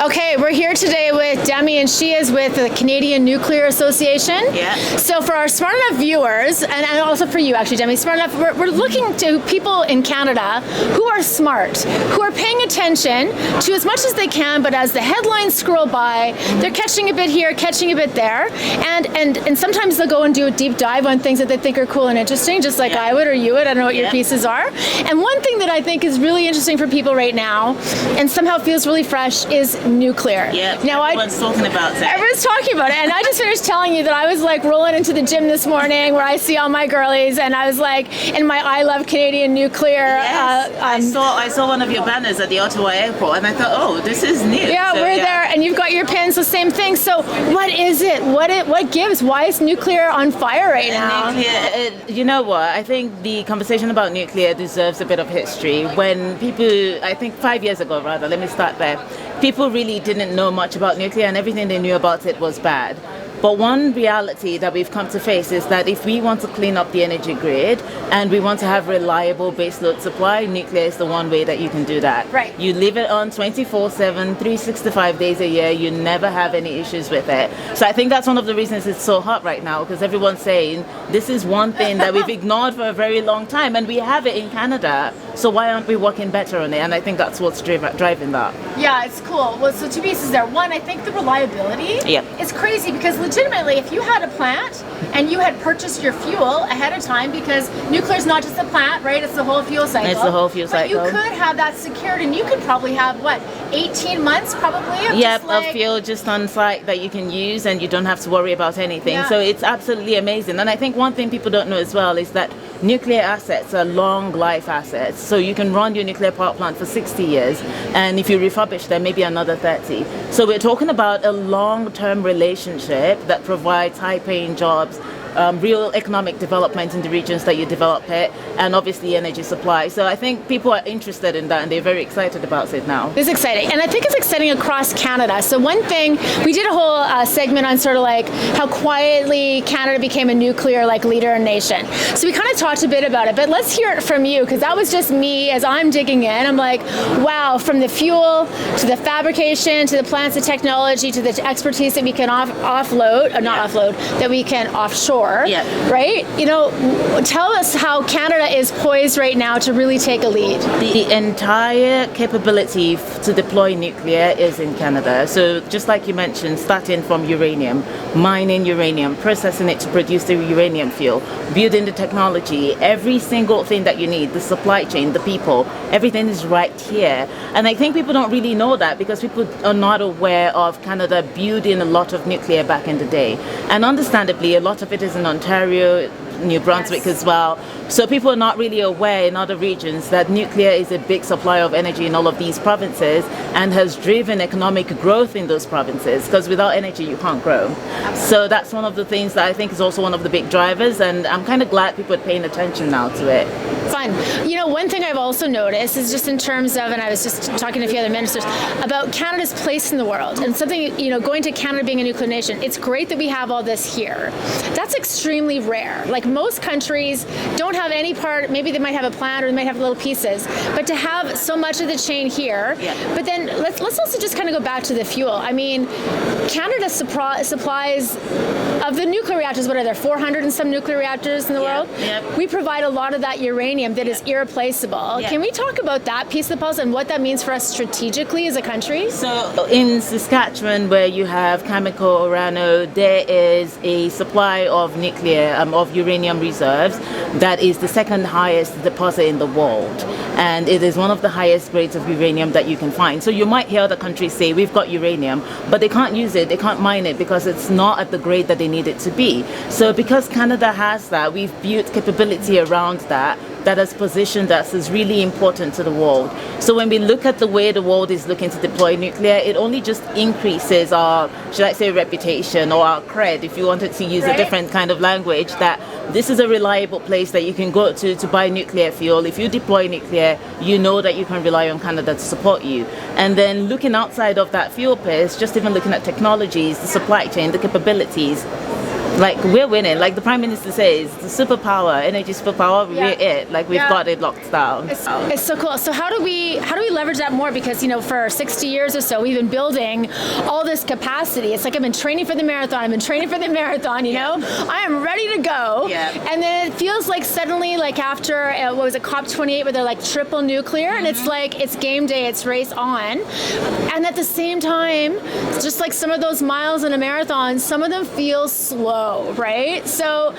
Okay, we're here today with Demi, and she is with the Canadian Nuclear Association. Yeah. So for our Smart Enough viewers, and also for you actually, Demi, Smart Enough, we're looking to people in Canada who are smart, who are paying attention to as much as they can, but as the headlines scroll by, they're catching a bit here, catching a bit there, and sometimes they'll go and do a deep dive on things that they think are cool and interesting, just like I would or you would. I don't know what your pieces are. And one thing that I think is really interesting for people right now, and somehow feels really fresh, is nuclear. Yeah, now everyone's talking about that. Everyone's talking about it, and I just finished telling you that I was like rolling into the gym this morning where I see all my girlies, and I was like in my I Love Canadian Nuclear. Yes, I saw one of your banners at the Ottawa airport, and I thought, oh, this is new. Yeah, so, we're there, and you've got your pins, the same thing. So what is it? What gives? Why is nuclear on fire right now? You know what? I think the conversation about nuclear deserves a bit of history. When people, I think 5 years ago rather, let me start there, people really didn't know much about nuclear, and everything they knew about it was bad. But one reality that we've come to face is that if we want to clean up the energy grid and we want to have reliable baseload supply, nuclear is the one way that you can do that. Right. You leave it on 24/7, 365 days a year, you never have any issues with it. So I think that's one of the reasons it's so hot right now, because everyone's saying this is one thing that we've ignored for a very long time, and we have it in Canada. So why aren't we working better on it? And I think that's what's driving that. Yeah, it's cool. Well, so two pieces there. One, I think the reliability is crazy, because legitimately, if you had a plant and you had purchased your fuel ahead of time, because nuclear is not just the plant, right? It's the whole fuel cycle. It's the whole fuel cycle. But you could have that secured, and you could probably have, what, 18 months probably? Of fuel just on site that you can use, and you don't have to worry about anything. Yeah. So it's absolutely amazing. And I think one thing people don't know as well is that nuclear assets are long life assets. So you can run your nuclear power plant for 60 years, and if you refurbish them, maybe another 30. So we're talking about a long-term relationship that provides high-paying jobs, real economic development in the regions that you develop it, and obviously energy supply. So I think people are interested in that, and they're very excited about it now. It's exciting, and I think it's exciting across Canada. So one thing, we did a whole segment on sort of like how quietly Canada became a nuclear leader and nation. So we kind of talked a bit about it, but let's hear it from you, because that was just me as I'm digging in. I'm like, wow, from the fuel to the fabrication to the plants, the technology to the expertise that we can offload, or not offload, that we can offshore. Right? You know, tell us how Canada is poised right now to really take a lead. The entire capability to deploy nuclear is in Canada. So just like you mentioned, starting from uranium, mining uranium, processing it to produce the uranium fuel, building the technology, every single thing that you need, the supply chain, the people, everything is right here. And I think people don't really know that, because people are not aware of Canada building a lot of nuclear back in the day. And understandably, a lot of it is in Ontario, New Brunswick as well. So people are not really aware in other regions that nuclear is a big supplier of energy in all of these provinces, and has driven economic growth in those provinces, because without energy you can't grow. So that's one of the things that I think is also one of the big drivers, and I'm kind of glad people are paying attention now to it. Fun. You know, one thing I've also noticed is just in terms of, and I was just talking to a few other ministers, about Canada's place in the world, and something, you know, going to Canada being a nuclear nation, it's great that we have all this here. That's extremely rare. Like, most countries don't have any part, maybe they might have a plant or they might have little pieces, but to have so much of the chain here. But then let's also just kind of go back to the fuel. I mean, Canada supplies of the nuclear reactors, what are there, 400 and some nuclear reactors in the world? We provide a lot of that uranium that is irreplaceable. Can we talk about that piece of the puzzle and what that means for us strategically as a country? So in Saskatchewan, where you have Cameco, Orano, there is a supply of nuclear, of uranium reserves that is the second highest deposit in the world. And it is one of the highest grades of uranium that you can find. So you might hear other countries say, we've got uranium, but they can't use it, they can't mine it, because it's not at the grade that they need it to be. So because Canada has that, we've built capability around that has positioned us as really important to the world. So when we look at the way the world is looking to deploy nuclear, it only just increases our, should I say, reputation, or our cred, if you wanted to use a different kind of language, that this is a reliable place that you can go to buy nuclear fuel. If you deploy nuclear, you know that you can rely on Canada to support you. And then looking outside of that fuel piece, just even looking at technologies, the supply chain, the capabilities, Like, we're winning. Like the Prime Minister says, the superpower, energy superpower, we're it. Like, we've got it locked down. It's so cool. So how do we leverage that more? Because, you know, for 60 years or so, we've been building all this capacity. It's like I've been training for the marathon. You know? I am ready to go. Yeah. And then it feels like suddenly, like after, what was it, COP28, where they're like triple nuclear, and it's like, it's game day, it's race on. And at the same time, just like some of those miles in a marathon, some of them feel slow, right? So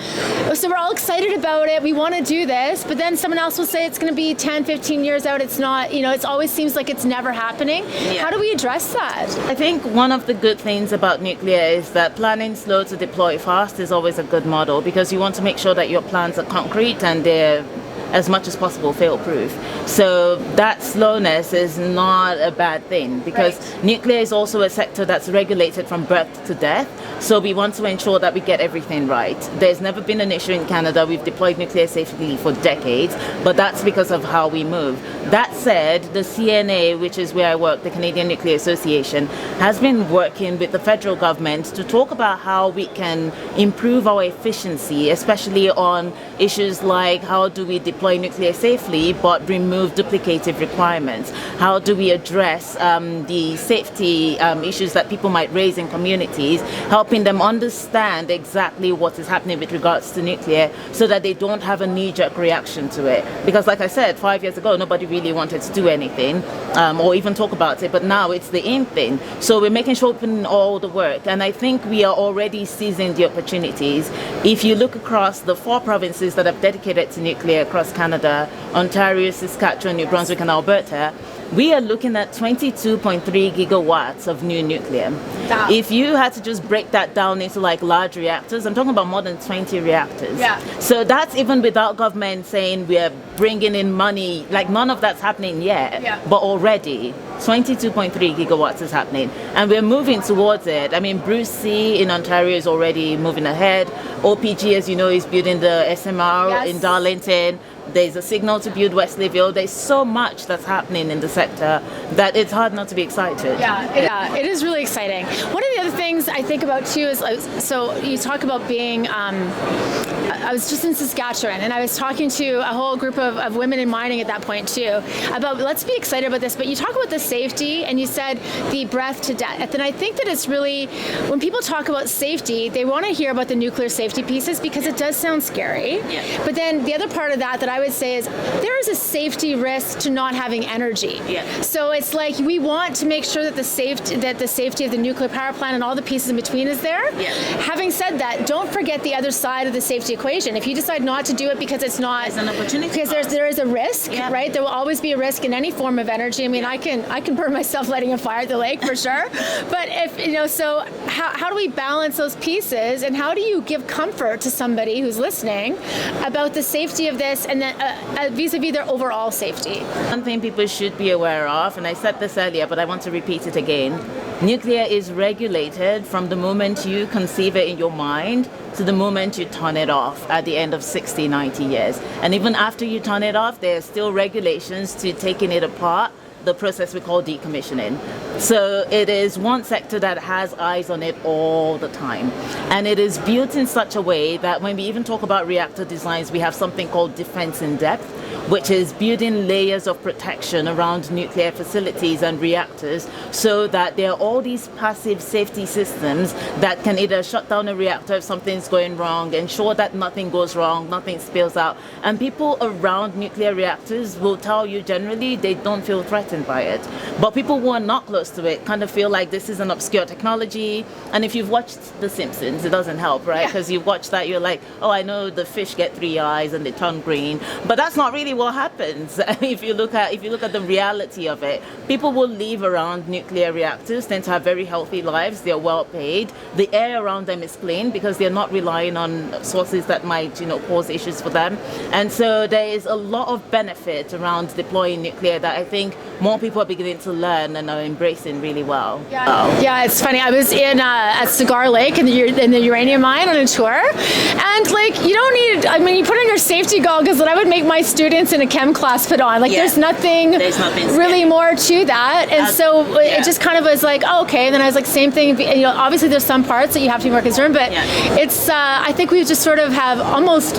we're all excited about it. We want to do this, but then someone else will say it's going to be 10, 15 years out. It's not, you know, it always seems like it's never happening. Yeah. How do we address that? I think one of the good things about nuclear is that planning slow to deploy fast is always a good model, because you want to make sure that your plans are concrete and they're as much as possible fail-proof. So that slowness is not a bad thing, because nuclear is also a sector that's regulated from birth to death. So we want to ensure that we get everything right. There's never been an issue in Canada. We've deployed nuclear safely for decades, but that's because of how we move. That said, the CNA, which is where I work, the Canadian Nuclear Association, has been working with the federal government to talk about how we can improve our efficiency, especially on issues like how do we deploy nuclear safely but remove duplicative requirements? How do we address the safety issues that people might raise in communities, helping them understand exactly what is happening with regards to nuclear so that they don't have a knee-jerk reaction to it? Because like I said, 5 years ago, nobody really wanted to do anything or even talk about it, but now it's the in thing. So we're making sure we put in all the work, and I think we are already seizing the opportunities. If you look across the 4 provinces that have dedicated to nuclear across Canada, Ontario, Saskatchewan, New Brunswick and Alberta, we are looking at 22.3 gigawatts of new nuclear. Wow. If you had to just break that down into like large reactors, I'm talking about more than 20 reactors. Yeah. So that's even without government saying we're bringing in money, like none of that's happening yet. Yeah. But already 22.3 gigawatts is happening, and we're moving towards it. I mean, Bruce C in Ontario is already moving ahead. OPG, as you know, is building the SMR in Darlington. There's a signal to build Wesleyville. There's so much that's happening in the sector that it's hard not to be excited. Yeah, it is really exciting. One of the other things I think about too is, so you talk about being, I was just in Saskatchewan and I was talking to a whole group of women in mining at that point too, about let's be excited about this, but you talk about the safety and you said the breath to death. And I think that it's really, when people talk about safety, they want to hear about the nuclear safety pieces because it does sound scary. Yeah. But then the other part of that I would say is there is a safety risk to not having energy. Yeah. So it's like we want to make sure that the safety of the nuclear power plant and all the pieces in between is there. Yeah. Having said that, don't forget the other side of the safety equation. If you decide not to do it because it's not, it's an opportunity, because there is a risk, right? There will always be a risk in any form of energy. I mean, I can burn myself lighting a fire at the lake for sure. But if you know, so how do we balance those pieces, and how do you give comfort to somebody who's listening about the safety of this and then vis-a-vis their overall safety? One thing people should be aware of, and I said this earlier, but I want to repeat it again. Nuclear is regulated from the moment you conceive it in your mind to the moment you turn it off at the end of 60, 90 years. And even after you turn it off, there are still regulations to taking it apart, the process we call decommissioning. So it is one sector that has eyes on it all the time. And it is built in such a way that when we even talk about reactor designs, we have something called defense in depth, which is building layers of protection around nuclear facilities and reactors so that there are all these passive safety systems that can either shut down a reactor if something's going wrong, ensure that nothing goes wrong, nothing spills out. And people around nuclear reactors will tell you generally they don't feel threatened by it. But people who are not close to it kind of feel like this is an obscure technology. And if you've watched The Simpsons, it doesn't help, right? Because you've watched that, you're like, oh, I know the fish get 3 eyes and they turn green. But that's not really what happens. If you look at the reality of it, people will live around nuclear reactors, tend to have very healthy lives. They're well paid. The air around them is clean because they're not relying on sources that might, cause issues for them. And so there is a lot of benefit around deploying nuclear that I think more people are beginning to learn and are embracing really well. Yeah, it's funny. I was in at Cigar Lake in the uranium mine on a tour, and you don't need. I mean, you put on your safety goggles, and I would make my students students in a chem class put on. Like, Yeah. there's nothing really more to that. And so it just kind of was like, oh, okay. And then I was like, same thing. You know, obviously there's some parts that you have to be more concerned, but it's, I think we just sort of have almost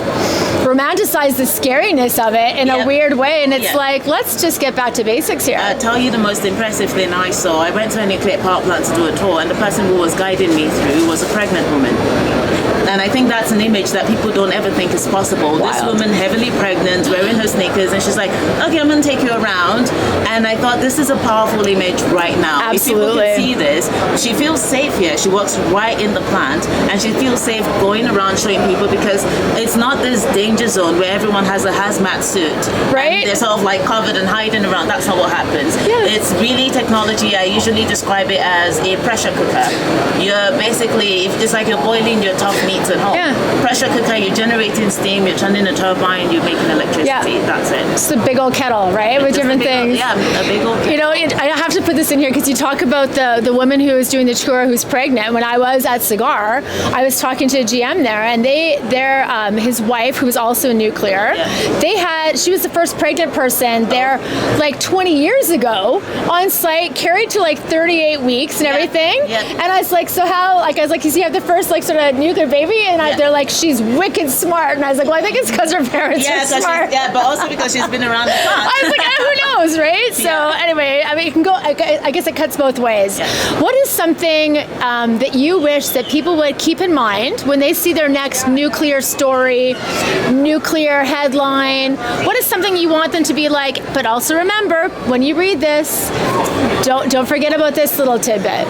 romanticized the scariness of it in a weird way. And it's like, let's just get back to basics here. I'll tell you the most impressive thing I saw. I went to a nuclear power plant to do a tour, and the person who was guiding me through was a pregnant woman. And I think that's an image that people don't ever think is possible. Wild. This woman, heavily pregnant, wearing her sneakers, and she's like, okay, I'm going to take you around. And I thought, this is a powerful image right now. Absolutely. If people can see this, she feels safe here. She works right in the plant, and she feels safe going around showing people, because it's not this danger zone where everyone has a hazmat suit. Right. And they're sort of like covered and hiding around. That's not what happens. Yeah. It's really technology. I usually describe it as a pressure cooker. You're basically, it's like you're boiling your tough meats at home. Yeah. Pressure cooker, you're generating steam, you're turning a turbine, you're making electricity. Yeah. That's it. It's a big old kettle, right? With different things. A big old kettle. You know, I have to put this in here because you talk about the woman who is doing the tour who's pregnant. When I was at Cigar, I was talking to a GM there, and his wife, who was also nuclear, she was the first pregnant person there like 20 years ago on site, carried to like 38 weeks and everything. Yeah. And I was like, so how, like, I was like, you have the first like sort of nuclear baby? And they're like, she's wicked smart. And I was like, well, I think it's because her parents are smart. But also because she's been around the plant. I was like, who knows, right? So anyway, I mean, it can go, I guess it cuts both ways. Yeah. What is something that you wish that people would keep in mind when they see their next nuclear story, nuclear headline? What is something you want them to be like, but also remember, when you read this, don't forget about this little tidbit.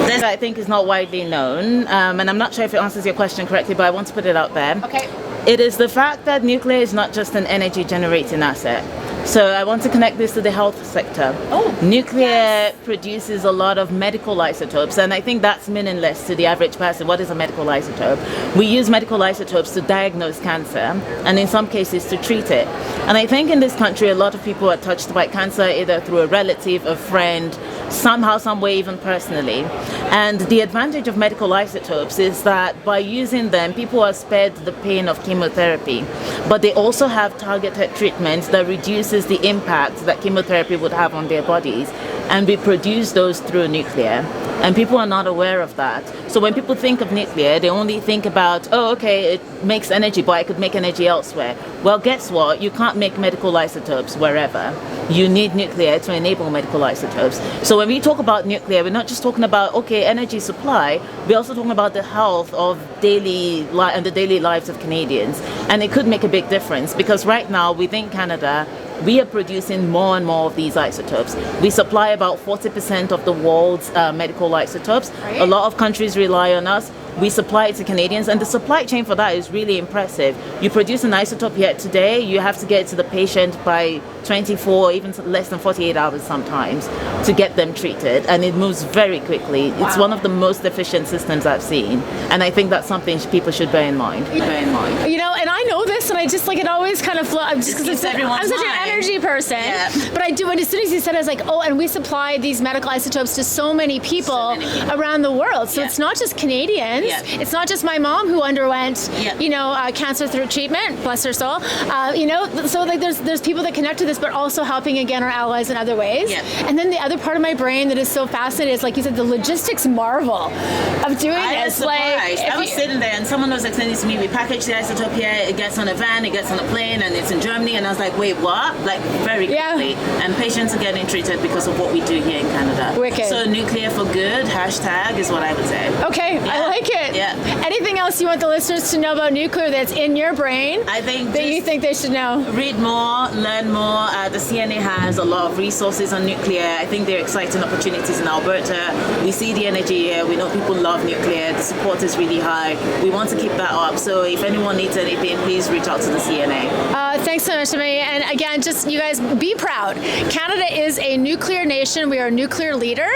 This, I think, is not widely known, and I'm not sure if it answers your question correctly, but I want to put it out there. Okay. It is the fact that nuclear is not just an energy generating asset. So I want to connect this to the health sector. Nuclear produces a lot of medical isotopes, and I think that's meaningless to the average person. What is a medical isotope? We use medical isotopes to diagnose cancer, and in some cases to treat it. And I think in this country, a lot of people are touched by cancer either through a relative, a friend, somehow, some way, even personally. And the advantage of medical isotopes is that by using them, people are spared the pain of chemotherapy, but they also have targeted treatments that reduces the impact that chemotherapy would have on their bodies, and we produce those through nuclear. And people are not aware of that. So when people think of nuclear, they only think about, oh, okay, it makes energy, but I could make energy elsewhere. Well, guess what? You can't make medical isotopes wherever. You need nuclear to enable medical isotopes. So when we talk about nuclear, we're not just talking about, okay, energy supply, we're also talking about the health of daily lives of Canadians. And it could make a big difference, because right now within Canada, we are producing more and more of these isotopes. We supply about 40% of the world's medical isotopes. A lot of countries rely on us. We supply it to Canadians, and the supply chain for that is really impressive. You produce an isotope here today, you have to get it to the patient by 24, even less than 48 hours sometimes to get them treated, and it moves very quickly. Wow. It's one of the most efficient systems I've seen, and I think that's something people should bear in mind. You know, and I know this, and I just like it always kind of just because I'm such an energy person. Yeah. But I do, and as soon as you said it, I was like, oh, and we supply these medical isotopes to so many people around the world. So it's not just Canadians. Yeah. It's not just my mom who underwent, cancer through treatment, bless her soul. So like there's people that connect to this, but also helping again our allies in other ways. Yeah. And then the other part of my brain that is so fascinating is, like you said, the logistics marvel of doing this. I was sitting there and someone was explaining to me, we package the isotope here, it gets on a van, it gets on a plane, and it's in Germany, and I was like, wait, what? Like very quickly. And patients are getting treated because of what we do here in Canada. Wicked. So nuclear for good, hashtag is what I would say. Okay, I like it. Yeah. Anything else you want the listeners to know about nuclear that's in your brain? I think that you think they should know. Read more, learn more. The CNA has a lot of resources on nuclear. I think there are exciting opportunities in Alberta. We see the energy here. We know people love nuclear. The support is really high. We want to keep that up. So if anyone needs anything, please reach out to the CNA. Thanks so much, Amy. And again, just you guys be proud. Canada is a nuclear nation. We are a nuclear leader.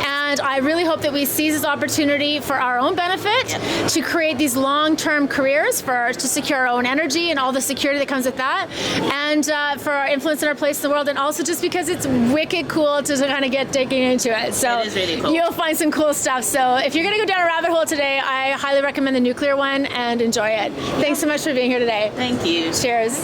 And I really hope that we seize this opportunity for our own benefit to create these long-term careers to secure our own energy and all the security that comes with that, and for our influence in our place in the world, and also just because it's wicked cool to kind of get digging into it. So it is really cool. You'll find some cool stuff. So if you're going to go down a rabbit hole today, I highly recommend the nuclear one and enjoy it. Thanks so much for being here today. Thank you. Cheers.